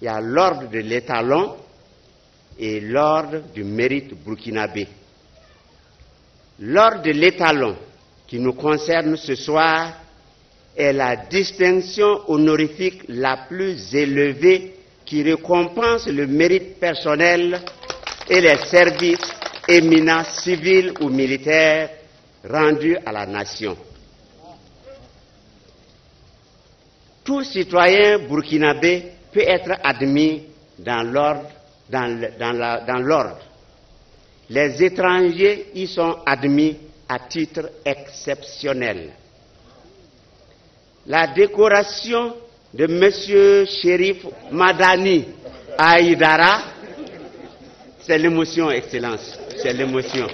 Il y a l'ordre de l'étalon et l'ordre du mérite burkinabé. L'ordre de l'étalon qui nous concerne ce soir est la distinction honorifique la plus élevée qui récompense le mérite personnel et les services éminents civils ou militaires rendus à la nation. Tout citoyen burkinabé peut être admis dans l'ordre. Les étrangers y sont admis à titre exceptionnel. La décoration de M. Chérif Madani Haïdara, c'est l'émotion, Excellence, c'est l'émotion.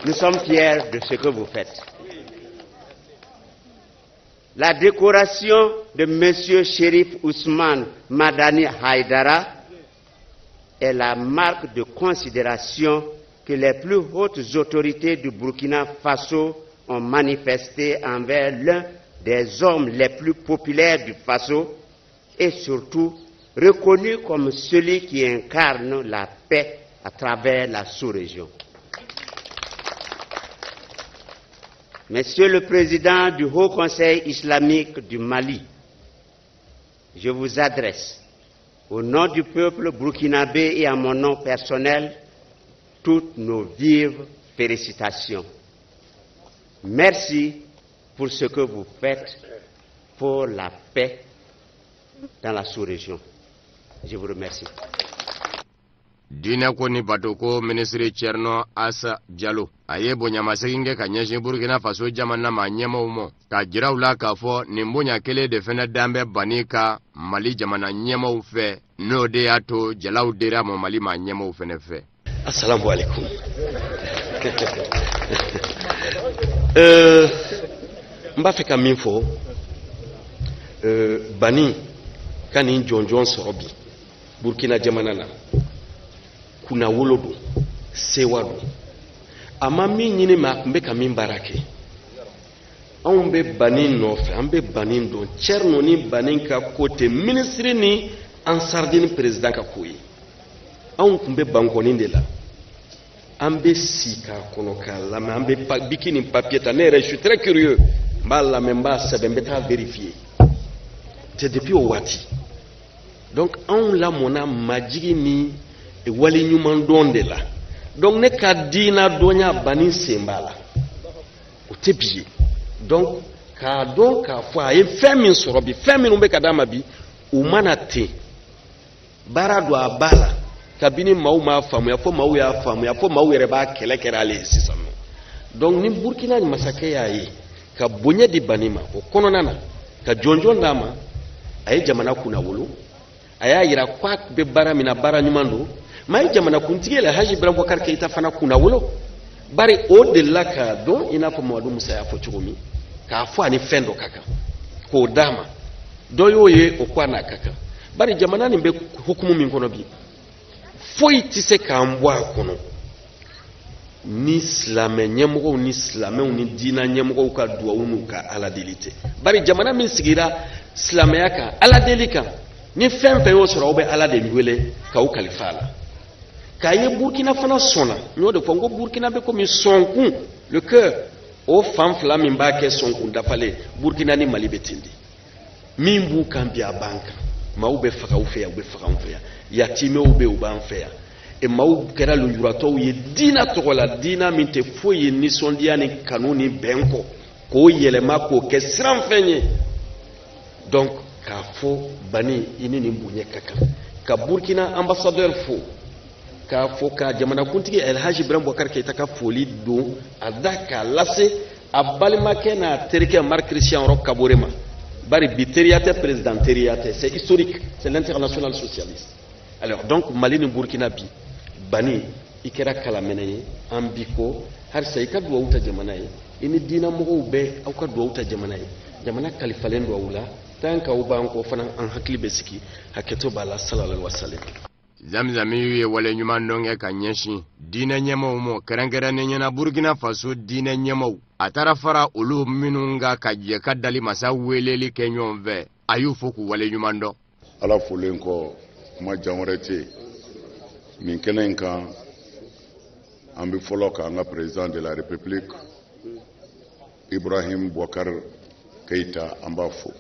Nous sommes fiers de ce que vous faites. La décoration de M. Chérif Ousmane Madani Haïdara est la marque de considération que les plus hautes autorités du Burkina Faso ont manifestée envers l'un des hommes les plus populaires du Faso et surtout reconnu comme celui qui incarne la paix à travers la sous-région. Monsieur le Président du Haut Conseil islamique du Mali, je vous adresse, au nom du peuple burkinabé et à mon nom personnel, toutes nos vives félicitations. Merci pour ce que vous faites pour la paix dans la sous-région. Je vous remercie. Dina koni batoko ministre Cherno Asa Diallo aye bonyama seginge kanyeshe Burkina Faso jamana manyema umo ka jirawla ka fo nimbonya kele de fena dambe banika Mali jamana nyema ufe no de ato jalaw dera mo Mali manyema ufene fe. Assalamu alaikum. Mba feka minfo bani kani jonjon sorobi Burkina jamana na kuna wolodo sewado ama min nyini ma kumbe ka min barake on be banin no fe an be banin don cerno ni banin ka côté ministre ni ansardini président ka koyi on kumbe bankoni de la an be sika kono ka la ma an be bikini papier ta ne je suis très curieux mbala memba sebembe ta vérifier c'est depuis au wati donc on la mona majigi ni e wali nyuman donde la donc ne ka dina donya bani sembala o tebiye donc ka don ka fo ay femin sorobi femin umbe kadama bi o manate barado abala kabini mauma famu ya fo mau ya famu ya fo mau yere ba kelekere ale sisano donc ni Burkina ni masake yayi ka bonya di banima o kono nana ka jonjon dama ay jamana kuna wulu aya yira kwa be bara mina bara nyumando mai jamana kuntige la Haji Ibrahim Boubacar Keita fana kuna wolo bari o de la ka don ina fa Mamadou Moussa ya fo chugumi ka fo ani fendo kaka ko dama do yoye o kwana kaka bari jamana ni be hukumu min kono bi foi tise ka mbwa kono ni islamé nyemgo ni islamé ni dina nyemgo ka duwa unu ka ala delite bari jamana min sigira islamé yaka ala delika ni fem fe yo soro be ala de wele ka o kalifala kaye Burkina fana sona no de fongo Burkina be comme sonku le cœur o fam flam mba ke sonku dafale Burkina ni Mali betindi mimbu kambia banka maube faka ufea ube faka ufea yatime ube uba ufea e mau kera lunjurato ye dina tokola dina minte foye ni sondia ni kanuni benko ko yelema ko kesran fenye donc ka fo bani ini ni mbunye kaka ka Burkina ambassadeur fo ka fo ka jamana kuntigi El Haji Ibrahim Boubacar Keita ka foli do adaka lase abalima kena terike Marc Christian Roch Kaborema bari biteriate présidenteriate c'est historique c'est l'international socialiste alors donc Mali ni Burkina bi bani i kɛra kalamɛnɛ ye an bi ko halisa i ka duwawu ta jamana ye i ni diina mɔgɔw bɛɛ aw ka duwawu ta jamana ye jamana kalifalen do aw la tant qu'aw b'an kɔ fana an hakili bɛ sigi hakɛto b'a la sallallahu alaihi wasallam. Zamzamiyu ye wale ɲuman dɔn kɛ ka ɲɛsin diinɛ ɲɛmaw ma kɛrɛnkɛrɛnnen ɲɛna Burkina Faso diinɛ ɲɛmaw a taara fara olu minnu ka jɛ ka dali masa weleli kɛ ɲɔgɔn fɛ a y'u fo k'u wale ɲuman dɔn. Ala folen kɔ kuma jan wɛrɛ tɛ nin kɛnɛ in kan an bɛ fɔlɔ k'an ka président de la république Ibrahim Boubacar Keïta an b'a fo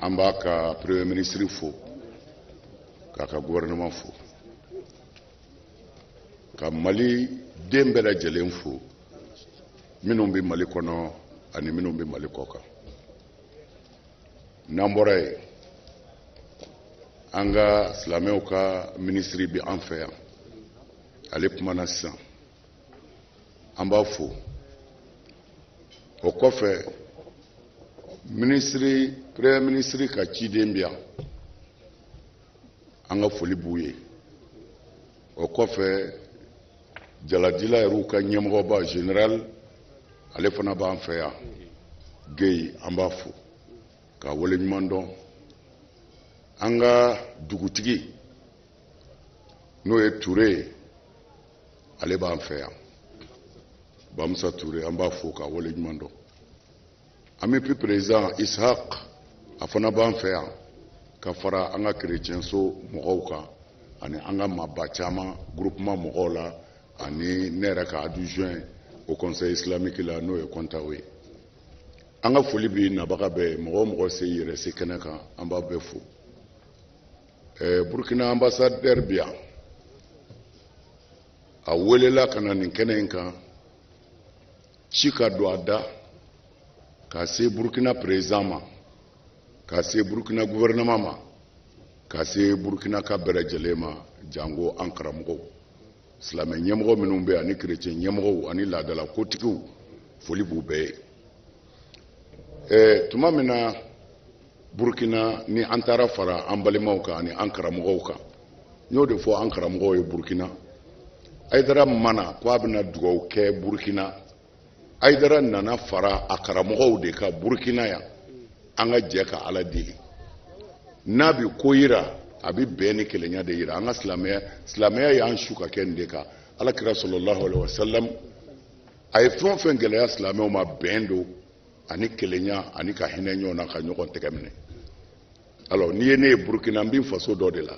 an b'a ka premier ministre fo k'a ka gouvernement fo ka Mali den bɛɛ lajɛlen fo minnu bɛ Mali kɔnɔ ani minnu bɛ Mali kɔ kan n'an bɔra yen an ka silamɛw ka ministre bɛ an fɛ yan ale kumana sisan an b'a fo o kɔfɛ premier ministre ka ciden bɛ yan an ka foli b'u ye o kɔfɛ jaladila yɛrɛw ka ɲɛmɔgɔba général ale fana b'an fɛ yan Gueye an b'a fo k'a wale ɲuman dɔn an ka dugutigi n'o ye Touré ale b'an fɛ yan Bamusa Touré an b'a fo k'a wale ɲuman dɔn an bɛ président Ishaq a fana b'an fɛ yan ka fara an ka chrétienso mɔgɔw kan ani an ka maaba caman groupement mɔgɔw la ani ne yɛrɛ ka adjoint au conseil islamique la n'o ye Kontawe ye an ka foli bi nabaga bɛɛ mɔgɔ o mɔgɔ se yɛrɛ se kɛnɛ kan an b'a bɛɛ fo Burkina ambassadeur bi yan a welela ka na nin kɛnɛ in kan ci ka don a da ka se Burkina président ma ka se Burkina gouvernement ma ka se Burkina ka bɛɛ lajɛlen ma jango an karamɔgɔw silamɛ ɲɛmɔgɔ minnu bɛ ani chrétien ɲɛmɔgɔw ani laadala kotigiw foli b'u bɛɛ ye tuma min na Burkina ni an taara fara an balimaw kan ani an karamɔgɔw kan n y'o de fɔ an karamɔgɔw ye Burkina Aidara mana ko a bɛna dugawu kɛ Burkina Aidara nana fara a karamɔgɔw de ka Burkina yan an ka jɛ ka Ala deli n'a bi ko yira a bi bɛn ni kelenya de yira an ka silamɛya y'an su ka kɛ nin de kan Alakira sallallahu alaihi wasallam a ye fɛn o fɛn gɛlɛya silamɛw ma bɛn do ani kelenya ani ka hinɛ ɲɔgɔn na ka ɲɔgɔn tɛgɛ minɛ alors n'i ye ne ye Burkina n bɛ faso dɔ de la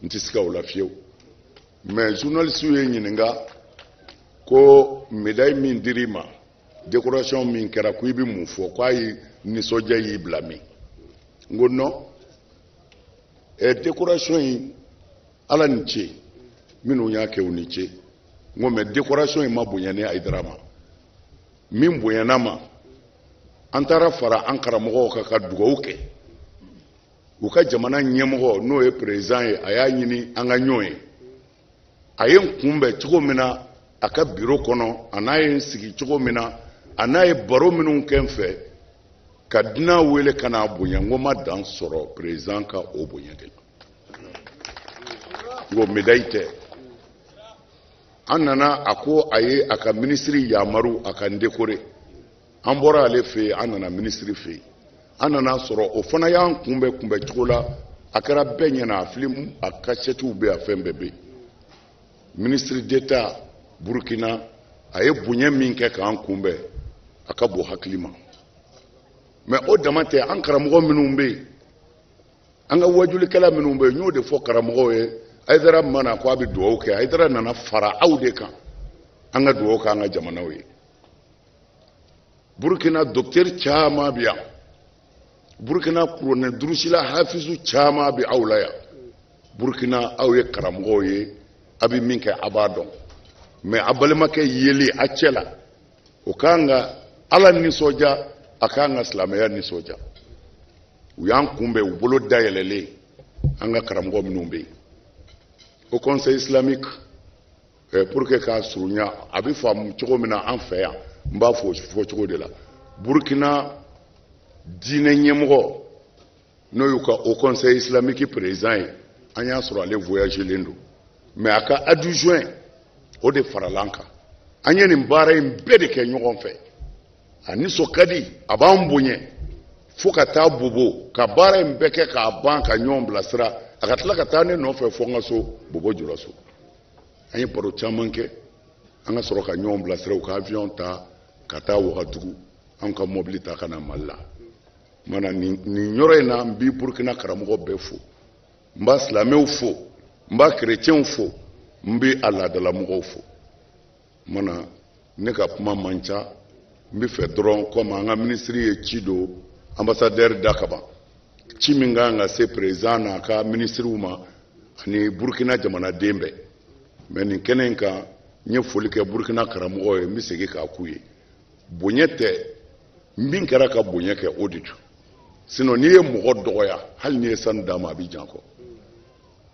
n tɛ se ka o la fiyewu mais journaliste ye ɲininka ko médaille min dir'i ma décoration min kɛra ko i bɛ mun fɔ ko a ye nisɔndiya y'i bila min n ko non décoration in Ala ni ce minnu y'a kɛ u ni ce n ko mais décoration in ma bonya ne Aidara ma min bonyana ma an taara fara an karamɔgɔw ka dugawu kɛ u ka jamana ɲɛmɔgɔ n'o ye président ye a y'a ɲini an ka ɲɔgɔn ye a ye n kunbɛn cogo min na a ka bureau kɔnɔ a n'a ye n sigi cogo min na a n'a ye baro minnu kɛ n fɛ ka dunan wele ka n'a bonya n ko ma dan sɔrɔ président ka o bonya de la n ko médaille tɛ an nana a ko a ye a ka ministre yamaru a ka n décorer an bɔra ale fɛ yen an nana ministre fɛ yen an nana sɔrɔ o fana y'an kunbɛn cogo la a kɛra bɛɛ ɲɛna a film a kasɛtiw bɛ a fɛn bɛɛ bɛ yen ministre d'état Burkina a ye bonya min kɛ k'an kunbɛn a ka bon hakili ma mais o dama tɛ an karamɔgɔ minnu bɛ yen an ka wajulikɛla minnu bɛ yen n y'o de fɔ karamɔgɔw ye Aidara mana ko a bɛ dugawu kɛ Aidara nana fara aw de kan an ka dugawu kɛ an ka jamanaw ye Burkina docteur caman bɛ yan Burkina kuranɛ durusila hafizu caman bɛ aw la yan Burkina aw ye karamɔgɔw ye a bɛ min kɛ a b'a dɔn mais a balimakɛ yeli a cɛ la o k'an ka Ala nisɔndiya a k'an ka silamɛya nisɔndiya u y'an kunbɛn u bolo dayɛlɛlen an ka karamɔgɔ minnu bɛ yen au conseil islamique pour que k'a surunya a bɛ faamu cogo min na an fɛ yan n b'a fɔ cogo de la Burkina diinɛ ɲɛmɔgɔ n'o y'u ka au conseil islamique président ye an y'a sɔrɔ ale voyagelen don mais a ka adjoint o de faralan kan an ye nin baara in bɛɛ de kɛ ɲɔgɔn fɛ a nisɔn ka di a b'an bonya fo ka taa bobo ka baara in bɛɛ kɛ k'a ban ka ɲɔgɔn bilasira a ka tila ka taa ne nɔfɛ fo n ka so bobo jula so an ye baro caman kɛ an ka sɔrɔ ka ɲɔgɔn bilasira u ka avion ta ka taa Wagadugu an ka mobili ta ka na Mali la mana nin yɔrɔ in na n b'i Burkina karamɔgɔ bɛɛ fo n b'a silamɛw fo n b'a kerecɛnw fo n bɛ a laadalamɔgɔw fo mana ne ka kuma man ca n bɛ fɛ dɔrɔn komi an ka minisiri ye ci don ambassadeur da ka ban ci min kan ka se président n'a ka minisiriw ma ani Burkina jamanaden bɛɛ mais nin kɛnɛ in kan n ye foli kɛ Burkina karamɔgɔ ye n bɛ segin k'a k'u ye bonya tɛ min kɛra ka bonya kɛ o de do sinon n'i ye mɔgɔ dɔgɔya hali n'i ye sanu d'a ma a bɛ jan kɔ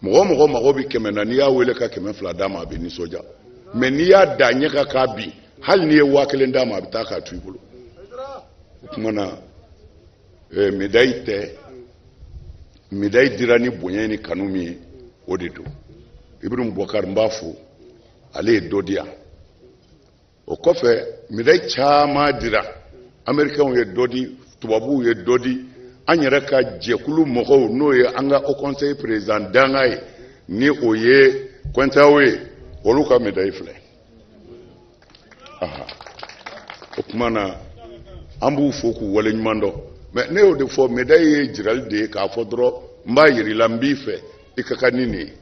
mɔgɔ mago bɛ 100 na n'i y'a wele ka 200 d'a ma a bɛ nisɔndiya mais n'i y'a da ɲɛ ka k'a bin hali n'i ye 1000 d'a ma a bɛ taa k'a to i bolo o tuma na médaille tɛ médaille dira ni bonya ni kanu min ye o de do Ibrahim Boubacar n b'a fo ale ye dɔ di yan o kɔfɛ médaille caman dira américains ye dɔ di tubabuw ye dɔ di an yɛrɛ ka jɛkulu mɔgɔw n'o ye an ka Haut Conseil président danga ye ni o ye Kointawo ye olu ka médaille filɛ o tuma na an b'u fo k'u waleɲuman dɔn mais ne y'o de fɔ médaille ye jirali de ye k'a fɔ dɔrɔn n b'a yir'i la n b'i fɛ i ka kan ni nin ye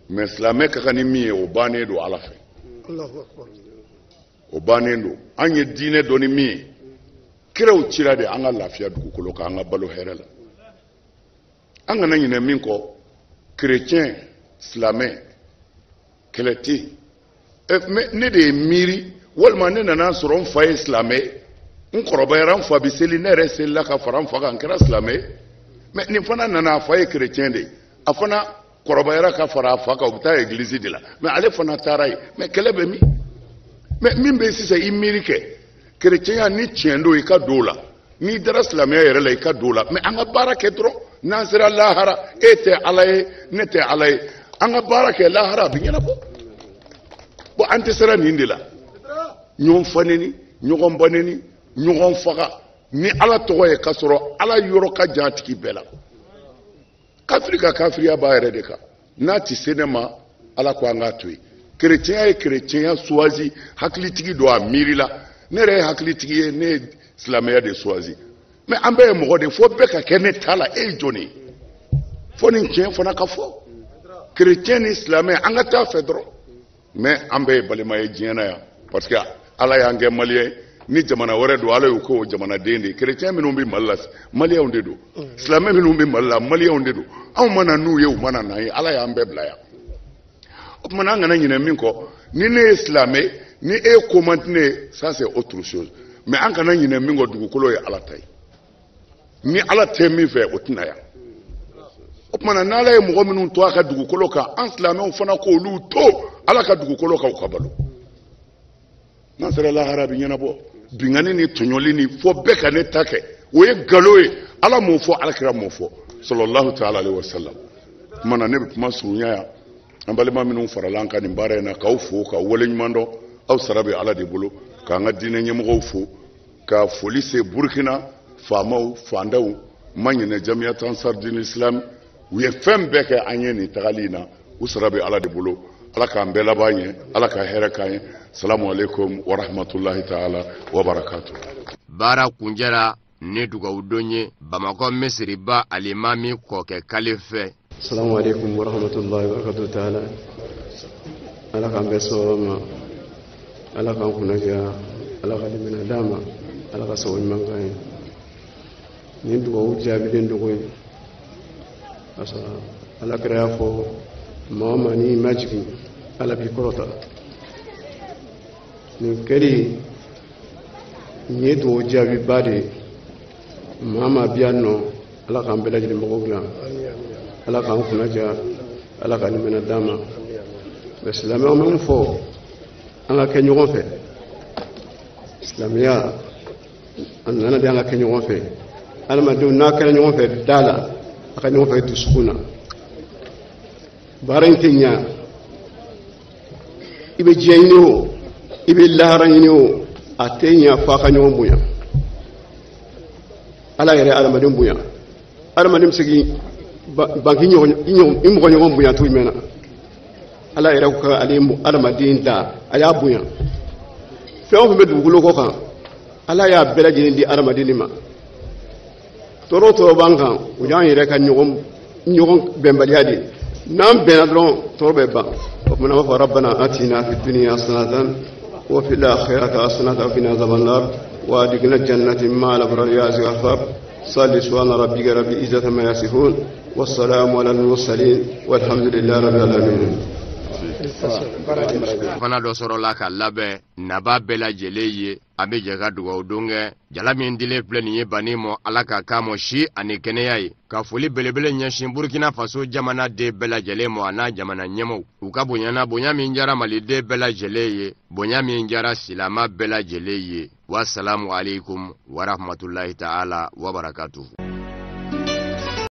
mais silamɛ ka kan ni min ye o bannen don Ala fɛ o bannen don an ye diinɛ dɔn ni min ye kiraw cira de an ka lafiya dugukolo kan an ka balo hɛrɛ la an kana ɲinɛ min kɔ chrétien silamɛ kɛlɛ tɛ yen ne de ye miiri walima ne nana sɔrɔ n fa ye silamɛ n kɔrɔbayara n fa bɛ seli ne yɛrɛ selila ka fara n fa kan n kɛra silamɛ mais nin fana nana a fa ye chrétien de ye a fana kɔrɔbayara ka fara a fa kan u bɛ taa église de la mais ale fana taara yen mais kɛlɛ bɛ min mais min bɛ sisan i miiri kɛ chrétien ni tiɲɛ don i ka don o la n'i dara silamɛya yɛrɛ la i ka don o la mais an ka baara kɛ dɔrɔn n'an sera lahara e tɛ Ala ye ne tɛ Ala ye an ka baara kɛ lahara a bɛ ɲɛnabɔ bon an tɛ sera nin de la ɲɔgɔn faneni ɲɔgɔn baneni ɲɔgɔn faga ni Ala tɔgɔ ye k'a sɔrɔ Ala yɔrɔ ka jan a tigi bɛɛ la kafiri ka kafiriya b'a yɛrɛ de kan n'a tɛ se ne ma Ala ko an k'a to yen chrétien ye chrétien choisi hakilitigi don a miiri la ne yɛrɛ ye hakilitigi ye ne ye silamɛya de choisi mais an bɛɛ ye mɔgɔ de fo bɛɛ ka kɛ ne ta la e ye jɔn ye fo nin tiɲɛ fana ka fɔ chrétien ni silamɛ an ka taa fɛ dɔrɔn mais an bɛɛ ye balima ye diɲɛ na yan parce que Ala y'an kɛ maliyɛn ni jamana wɛrɛ don Ala y'o k'o jamanaden de ye chrétien minnu bɛ Mali la maliyɛnw de don silamɛ minnu bɛ Mali la maliyɛnw de don anw mana n'u ye u mana n'an ye Ala y'an bɛɛ bila yan o tuma an kana ɲinɛ min kɔ ni ne ye silamɛ ni e ye ko man di ne ye ça c'est autre chose mais an kana ɲinɛ min kɔ dugukolo ye Ala ta ye ni Ala tɛ min fɛ o tɛna yan o tuma n'Ala ye mɔgɔ minnu to a ka dugukolo kan an silamɛw fana k'olu to Ala ka dugukolo kan u ka balo n'an sera lahara a bɛ ɲɛnabɔ bingani ni tɔɲɔli ni fo bɛɛ ka ne ta kɛ o ye nkalon ye Ala m'o fɔ Alakira m'o fɔ sallallahu ta'ala alaihi wa sallam o tuma na ne bɛ kuma surunya yan an balima minnu farala an ka nin baara in na k'aw fo k'aw waleɲuman dɔn aw sara bɛ Ala de bolo k'an ka diinɛ ɲɛmɔgɔw fo ka foli se Burkina faamaw fandaw ma ɲinɛ Jamiyat Ansar Din Islam u ye fɛn bɛɛ kɛ an ye nin tagali in na u sara bɛ Ala de bolo Ala k'an bɛɛ laban ɲɛ Ala ka hɛrɛ k'an ye salamu alaikum wa rahmatulahi ta'ala wa barakatuh. Baara kunjɛra ne dugawu don ye Bamakɔ misiriba alimami kɔkɛ kale fɛ. Salamu alaikum wa rahmatulahi wa barakatuh ta'ala. Ala k'an bɛɛ sɔrɔ ma Ala k'an kunnadiya Ala ka dɛmɛ d'an ma Ala ka sago ɲuman k'an ye nin dugawu jaabilen dogo ye parce que Alakira y'a fɔ maa o maa n'i ma jigin Ala b'i kɔrɔta nin kɛli nin ye dugawu jaabiba de ye maa maa bɛ yan nɔ Ala k'an bɛɛ lajɛlen mago dilan Ala k'an kunnadiya Ala ka dɛmɛ d'an ma mais silamɛw bɛ mun fɔ an ka kɛ ɲɔgɔn fɛ silamɛya a nana de an ka kɛ ɲɔgɔn fɛ adamadenw n'a kɛra ɲɔgɔn fɛ da la a ka ɲɔgɔn fɛ dusukun na baara in tɛ ɲa i bɛ diɲɛ ɲini o i bɛ lahara ɲini o a tɛ ɲɛ f'a ka ɲɔgɔn bonya ala yɛrɛ adamaden bonya adamaden bɛ se k'i banki i mɔgɔ ɲɔgɔn bonya cogo jumɛn na ala yɛrɛ ko ale adamaden da a y'a bonya fɛn o fɛn bɛ dugukolo kɔ kan ala y'a bɛɛ lajɛlen di adamaden de ma tɔɔrɔ o tɔɔrɔ b'an kan o y'an yɛrɛ ka ɲɔgɔn bɛnbaliya de n'an bɛnna dɔrɔn tɔɔrɔ bɛ ban o kumana an b'a fɔ rabbana atina fid dunya hasanatan wa fil akhirati hasanatan wa qina adhaban nar wa adkhilna jannati ma'al abrar ya ghafar salli subhana rabbika rabbil izzati amma yasifun wassalamu alal mursalin walhamdulillahi rabbil alamin. fana dɔ sɔrɔla ka labɛn naba bɛɛ lajɛlen ye an bɛ jɛ ka dugawu don kɛ jala min dilen filɛ nin ye bani mɔ ala ka k'a mɔ si ani kɛnɛya ye ka foli belebele ɲɛsin burkina faso jamana den bɛɛ lajɛlen mɔ a n'a jamana ɲɛmɔgɔw u ka bonya min diyara maliden bɛɛ lajɛlen ye bonya min diyara silama bɛɛ lajɛlen ye wasalamu alaikum warahmatulahi ta'ala wabarakatuhu.